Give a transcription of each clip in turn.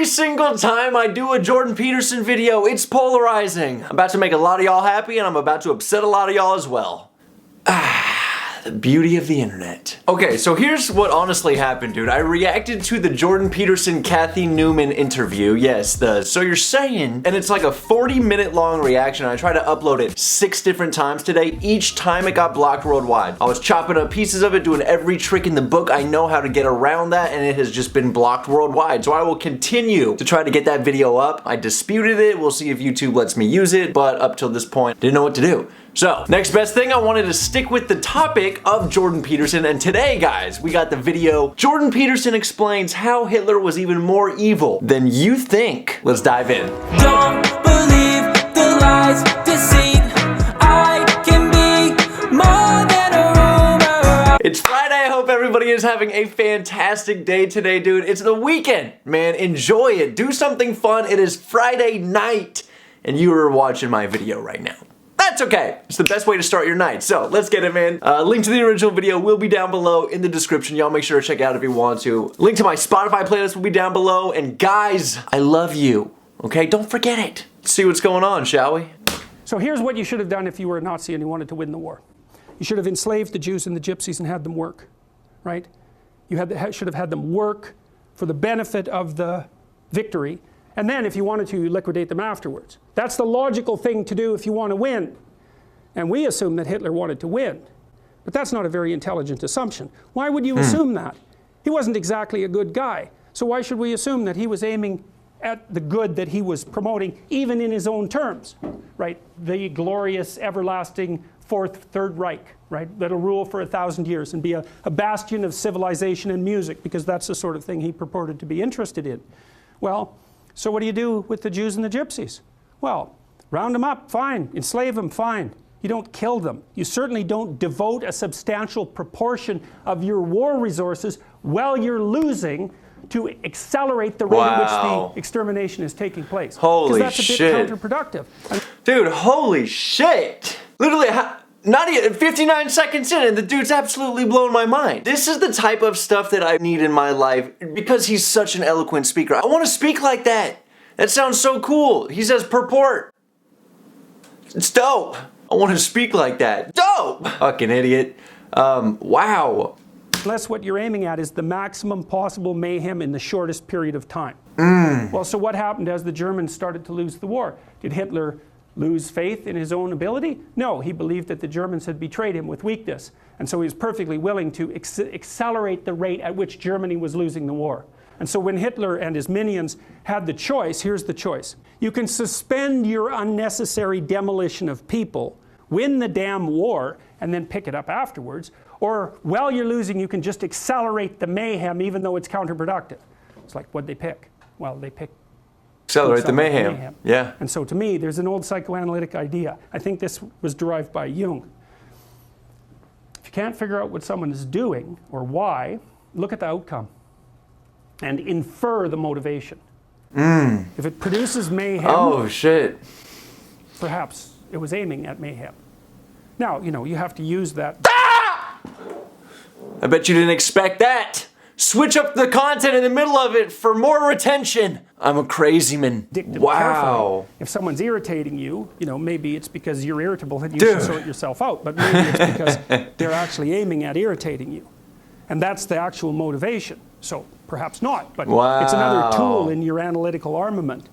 Every single time I do a Jordan Peterson video, it's polarizing. I'm about to make a lot of y'all happy, and I'm about to upset a lot of y'all as well. The beauty of the internet. Okay, so here's what honestly happened, dude. I reacted to the Jordan Peterson Kathy Newman interview. Yes, the So You're Saying, and it's like a 40-minute long reaction. I tried to upload it 6 different times today. Each time it got blocked worldwide. I was chopping up pieces of it, doing every trick in the book I know how to get around that, and it has just been blocked worldwide. So I will continue to try to get that video up. I disputed it. We'll see if YouTube lets me use it, but up till this point, didn't know what to do. So, next best thing, I wanted to stick with the topic of Jordan Peterson, and today, guys, we got the video, Jordan Peterson explains how Hitler was even more evil than you think. Let's dive in. Don't believe the lies, deceit. I can be more than a rumor. It's Friday. I hope everybody is having a fantastic day today, dude. It's the weekend, man. Enjoy it. Do something fun. It is Friday night, and you are watching my video right now. That's okay. It's the best way to start your night. So let's get it, man. Link to the original video will be down below in the description. Y'all make sure to check it out if you want to. Link to my Spotify playlist will be down below. And guys, I love you. Okay, don't forget it. Let's see what's going on, shall we? So here's what you should have done if you were a Nazi and you wanted to win the war. You should have enslaved the Jews and the Gypsies and had them work, right? You should have had them work for the benefit of the victory. And then if you wanted to, you liquidate them afterwards. That's the logical thing to do if you want to win. And we assume that Hitler wanted to win. But that's not a very intelligent assumption. Why would you assume that? He wasn't exactly a good guy. So why should we assume that he was aiming at the good that he was promoting, even in his own terms, right? The glorious, everlasting Third Reich, right? That'll rule for 1,000 years and be a bastion of civilization and music, because that's the sort of thing he purported to be interested in. Well, so what do you do with the Jews and the Gypsies? Well, round them up, fine. Enslave them, fine. You don't kill them. You certainly don't devote a substantial proportion of your war resources while you're losing to accelerate the rate at which the extermination is taking place. Holy shit. Because that's a bit counterproductive. Dude, holy shit. Literally, not even 59 seconds in, and the dude's absolutely blown my mind. This is the type of stuff that I need in my life because he's such an eloquent speaker. I want to speak like that. That sounds so cool. He says purport. It's dope. I want to speak like that. Dope! Fucking idiot. Wow. Unless what you're aiming at is the maximum possible mayhem in the shortest period of time. Well, so what happened as the Germans started to lose the war? Did Hitler lose faith in his own ability? No, he believed that the Germans had betrayed him with weakness. And so he was perfectly willing to accelerate the rate at which Germany was losing the war. And so when Hitler and his minions had the choice, here's the choice. You can suspend your unnecessary demolition of people, win the damn war, and then pick it up afterwards. Or while you're losing, you can just accelerate the mayhem even though it's counterproductive. It's like, what'd they pick? Well, they picked accelerate the mayhem. Yeah. And so to me, there's an old psychoanalytic idea. I think this was derived by Jung. If you can't figure out what someone is doing or why, look at the outcome and infer the motivation. If it produces mayhem, oh shit, perhaps it was aiming at mayhem. Now, you know, you have to use that. Ah! I bet you didn't expect that. Switch up the content in the middle of it for more retention. I'm a crazy man. Wow. Carefully. If someone's irritating you, you know, maybe it's because you're irritable and you should sort yourself out. But maybe it's because they're actually aiming at irritating you. And that's the actual motivation. So perhaps not, but it's another tool in your analytical armament.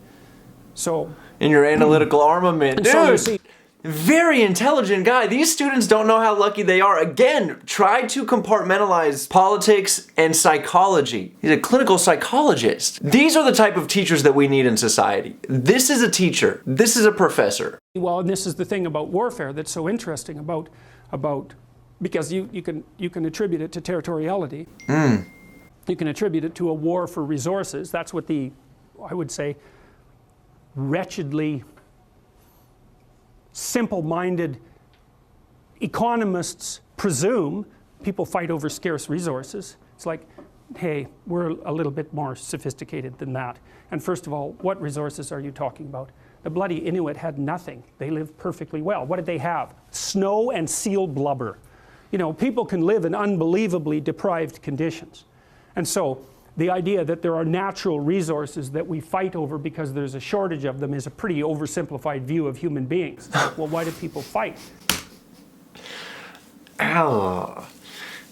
So in your analytical armament, dude. So you see, very intelligent guy. These students don't know how lucky they are. Again, try to compartmentalize politics and psychology. He's a clinical psychologist. These are the type of teachers that we need in society. This is a teacher. This is a professor. Well, and this is the thing about warfare that's so interesting about because you can attribute it to territoriality. You can attribute it to a war for resources. That's what the, I would say, wretchedly simple-minded economists presume. People fight over scarce resources. It's like, hey, we're a little bit more sophisticated than that. And first of all, what resources are you talking about? The bloody Inuit had nothing. They lived perfectly well. What did they have? Snow and seal blubber. You know, people can live in unbelievably deprived conditions. And so the idea that there are natural resources that we fight over because there's a shortage of them is a pretty oversimplified view of human beings. Well, why do people fight? Oh,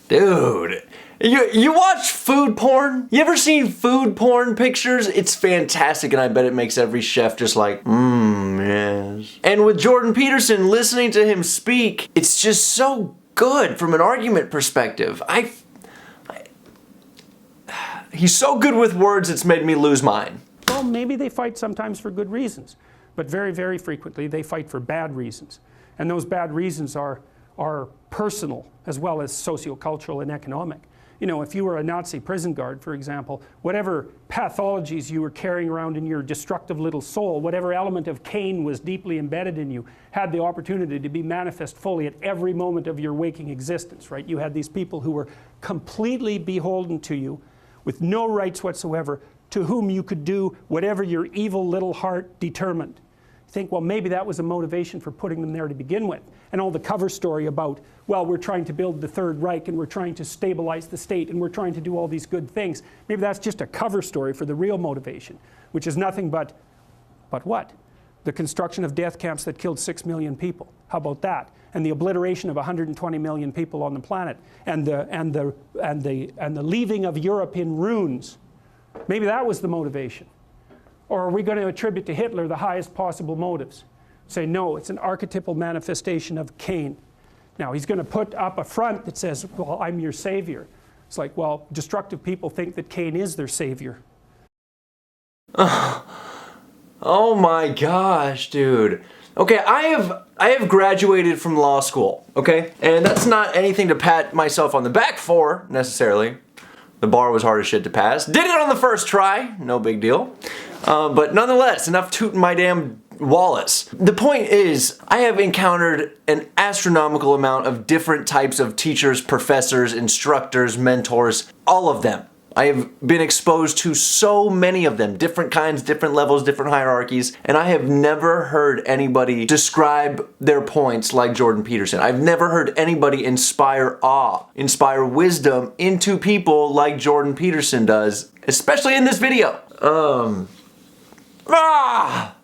dude. You watch food porn? You ever seen food porn pictures? It's fantastic, and I bet it makes every chef just like, yes. And with Jordan Peterson, listening to him speak, it's just so good from an argument perspective. He's so good with words, it's made me lose mine. Well, maybe they fight sometimes for good reasons, but very, very frequently they fight for bad reasons. And those bad reasons are personal as well as sociocultural and economic. You know, if you were a Nazi prison guard, for example, whatever pathologies you were carrying around in your destructive little soul, whatever element of Cain was deeply embedded in you, had the opportunity to be manifest fully at every moment of your waking existence, right? You had these people who were completely beholden to you, with no rights whatsoever, to whom you could do whatever your evil little heart determined. You think, well, maybe that was a motivation for putting them there to begin with. And all the cover story about, well, we're trying to build the Third Reich, and we're trying to stabilize the state, and we're trying to do all these good things. Maybe that's just a cover story for the real motivation, which is nothing but what? The construction of death camps that killed 6 million people. How about that? And the obliteration of 120 million people on the planet, and the leaving of Europe in ruins. Maybe that was the motivation. Or are we going to attribute to Hitler the highest possible motives? Say, no, it's an archetypal manifestation of Cain. Now, he's going to put up a front that says, well, I'm your savior. It's like, well, destructive people think that Cain is their savior. Oh my gosh, dude. Okay, I have graduated from law school, okay? And that's not anything to pat myself on the back for, necessarily. The bar was hard as shit to pass. Did it on the first try, no big deal. But nonetheless, enough tooting my damn Wallace. The point is, I have encountered an astronomical amount of different types of teachers, professors, instructors, mentors, all of them. I have been exposed to so many of them, different kinds, different levels, different hierarchies, and I have never heard anybody describe their points like Jordan Peterson. I've never heard anybody inspire awe, inspire wisdom into people like Jordan Peterson does, especially in this video.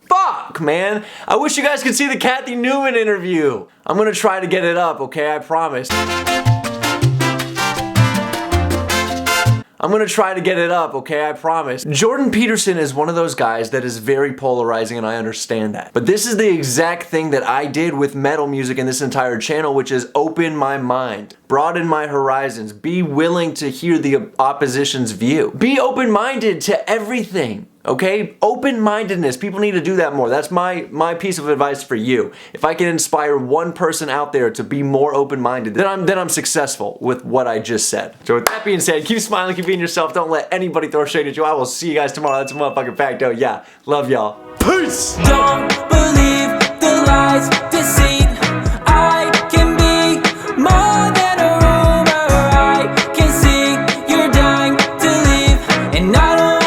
Fuck, man. I wish you guys could see the Kathy Newman interview. I'm gonna try to get it up, okay? I promise. I'm gonna try to get it up, okay? I promise. Jordan Peterson is one of those guys that is very polarizing, and I understand that. But this is the exact thing that I did with metal music in this entire channel, which is open my mind, broaden my horizons, be willing to hear the opposition's view. Be open-minded to everything. Okay? Open-mindedness. People need to do that more. That's my piece of advice for you. If I can inspire one person out there to be more open-minded, then I'm successful with what I just said. So with that being said, keep smiling, keep being yourself. Don't let anybody throw shade at you. I will see you guys tomorrow. That's a motherfucking fact. Oh yeah. Love y'all. Peace! Don't believe the lies, deceit.